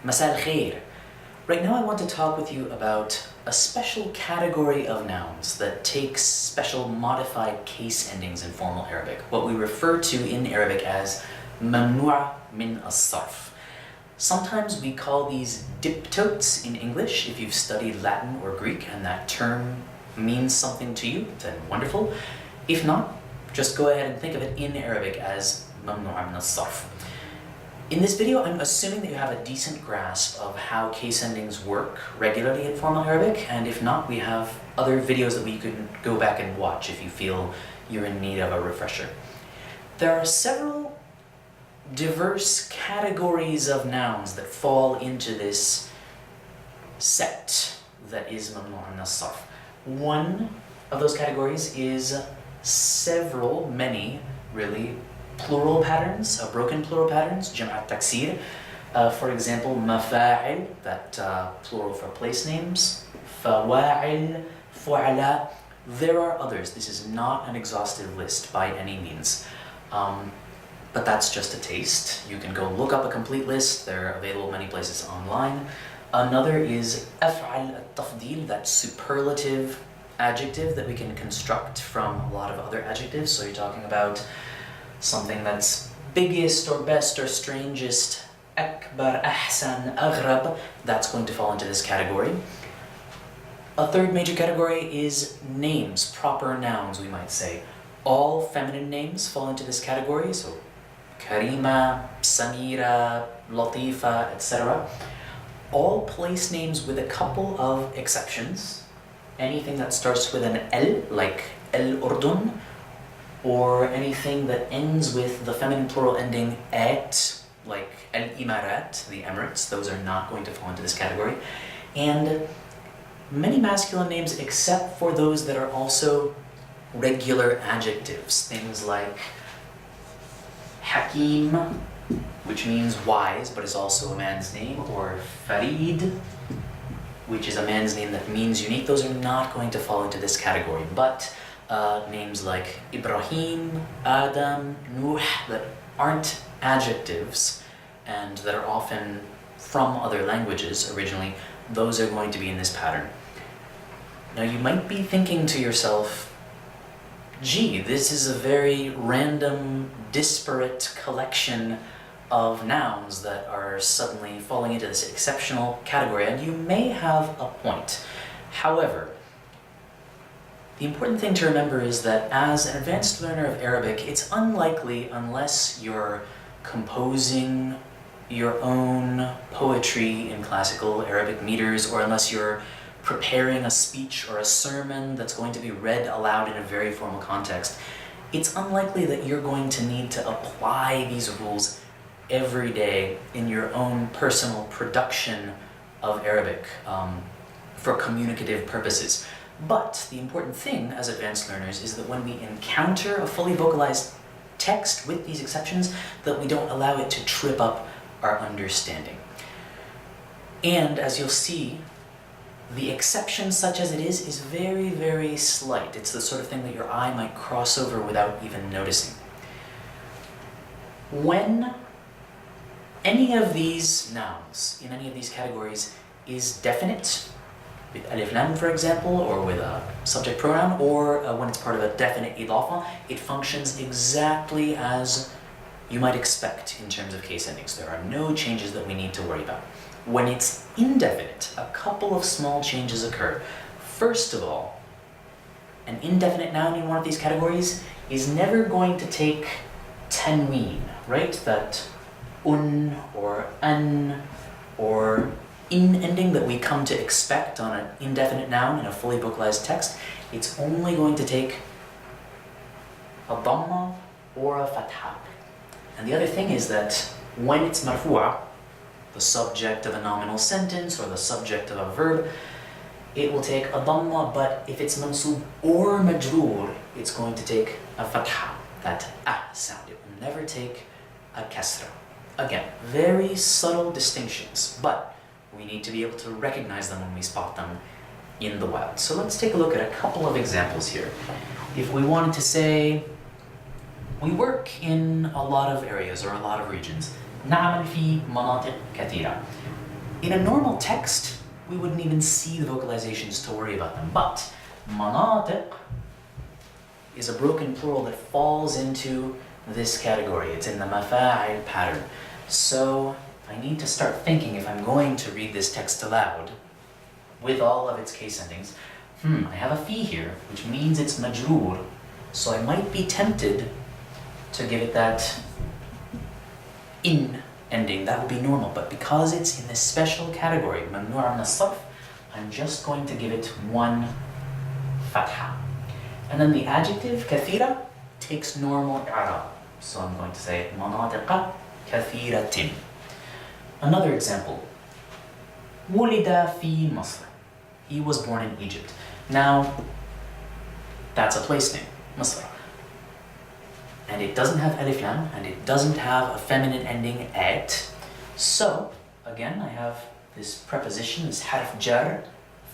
Masal khair. Right now I want to talk with you about a special category of nouns that takes special modified case endings in formal Arabic, what we refer to in Arabic as Mamnuu3 min as-Sarf. Sometimes we call these Diptotes in English. If you've studied Latin or Greek and that term means something to you, then wonderful. If not, just go ahead and think of it in Arabic as Mamnuu3 min as-Sarf. In this video, I'm assuming that you have a decent grasp of how case endings work regularly in formal Arabic, and if not, we have other videos that we can go back and watch if you feel you're in need of a refresher. There are several diverse categories of nouns that fall into this set that is Mamnuu' min as-Sarf. One of those categories is many, really, plural patterns, broken plural patterns, jam'at taksir. For example, mafa'il, that plural for place names, fawa'il, fu'ala. There are others. This is not an exhaustive list by any means. But that's just a taste. You can go look up a complete list. They're available many places online. Another is af'al at-tafdil, that superlative adjective that we can construct from a lot of other adjectives. So you're talking about something that's biggest or best or strangest, akbar, ahsan, aghrab, that's going to fall into this category. A third major category is names, proper nouns we might say. All feminine names fall into this category, so Karima, Samira, Latifa, etc. All place names with a couple of exceptions. Anything that starts with an L, like El-Urdun, or anything that ends with the feminine plural ending at, like Al-Imarat, the Emirates, those are not going to fall into this category. And many masculine names except for those that are also regular adjectives, things like Hakim, which means wise but is also a man's name, or Farid, which is a man's name that means unique. Those are not going to fall into this category, but names like Ibrahim, Adam, Nuh, that aren't adjectives and that are often from other languages originally, those are going to be in this pattern. Now you might be thinking to yourself, gee, this is a very random, disparate collection of nouns that are suddenly falling into this exceptional category, and you may have a point. However, the important thing to remember is that as an advanced learner of Arabic, it's unlikely, unless you're composing your own poetry in classical Arabic meters, or unless you're preparing a speech or a sermon that's going to be read aloud in a very formal context, it's unlikely that you're going to need to apply these rules every day in your own personal production of Arabic for communicative purposes. But the important thing as advanced learners is that when we encounter a fully vocalized text with these exceptions, that we don't allow it to trip up our understanding. And as you'll see, the exception, such as it is very, very slight. It's the sort of thing that your eye might cross over without even noticing. When any of these nouns in any of these categories is definite, with alif lam, for example, or with a subject pronoun, or when it's part of a definite idafa, it functions exactly as you might expect in terms of case endings. There are no changes that we need to worry about. When it's indefinite, a couple of small changes occur. First of all, an indefinite noun in one of these categories is never going to take tanween, right? That un or an or in ending that we come to expect on an indefinite noun in a fully vocalized text. It's only going to take a dhamma or a fatha. And the other thing is that when it's marfu'a, the subject of a nominal sentence or the subject of a verb, it will take a dhamma, but if it's mansub or majroor, it's going to take a fatha, that sound. It will never take a kasra. Again, very subtle distinctions, but we need to be able to recognize them when we spot them in the wild. So let's take a look at a couple of examples here. If we wanted to say, we work in a lot of areas or a lot of regions. نعمل في مناطق كثيرة. In a normal text, we wouldn't even see the vocalizations to worry about them, but مناطق is a broken plural that falls into this category. It's in the mafa'il pattern. So I need to start thinking, if I'm going to read this text aloud with all of its case endings, I have a fi here, which means it's majroor, so I might be tempted to give it that in ending. That would be normal, but because it's in this special category, mamnuu' min as-sarf, I'm just going to give it one fatha. And then the adjective kathira takes normal i'rab. So I'm going to say مناطق كثيرة. Another example. ولد في مصر. He was born in Egypt. Now, that's a place name, Masr. And it doesn't have alif lam, and it doesn't have a feminine ending at. So, again, I have this preposition, this harf jar,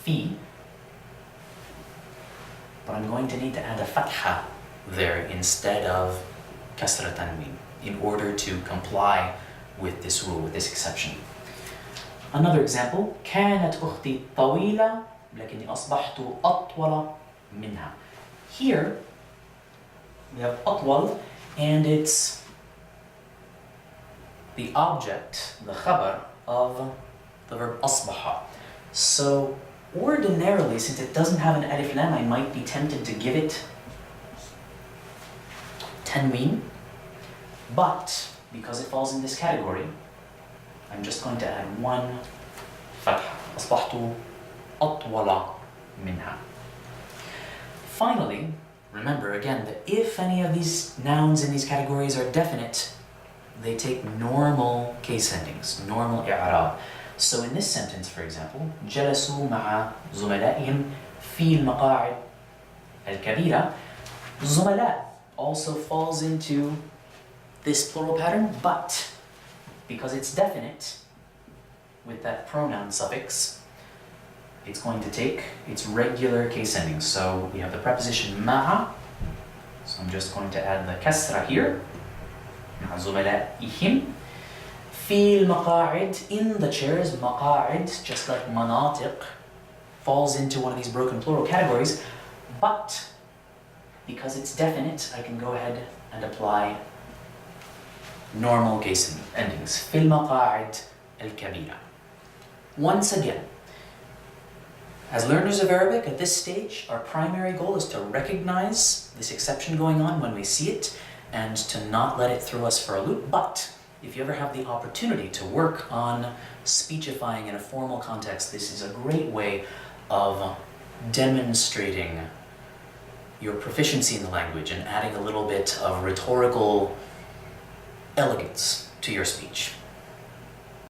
fi. But I'm going to need to add a fatha there instead of kasra tanween in order to comply with this rule, with this exception. Another example, كانت أختي طويلة لكني أصبحت أطول منها. Here we have أطول, and it's the object, the khabar of the verb أصبح. So ordinarily, since it doesn't have an alif lam, I might be tempted to give it tanween, but because it falls in this category, I'm just going to add one fatha. أصبحت أطول منها. Finally, remember again that if any of these nouns in these categories are definite, they take normal case endings, normal i'rab. So in this sentence, for example, جلسوا مع زملائهم في المقاعد الكبيرة. زملاء also falls into this plural pattern, but because it's definite with that pronoun suffix, it's going to take its regular case ending. So we have the preposition ma'a, so I'm just going to add the kasra here, مع زملائهم. في المقاعد, in the chairs, مقاعد, just like مناطق, falls into one of these broken plural categories, but because it's definite, I can go ahead and apply normal case endings. في المقاعد الكبيرة. Once again, as learners of Arabic at this stage, our primary goal is to recognize this exception going on when we see it and to not let it throw us for a loop. But if you ever have the opportunity to work on speechifying in a formal context, this is a great way of demonstrating your proficiency in the language and adding a little bit of rhetorical elegance to your speech.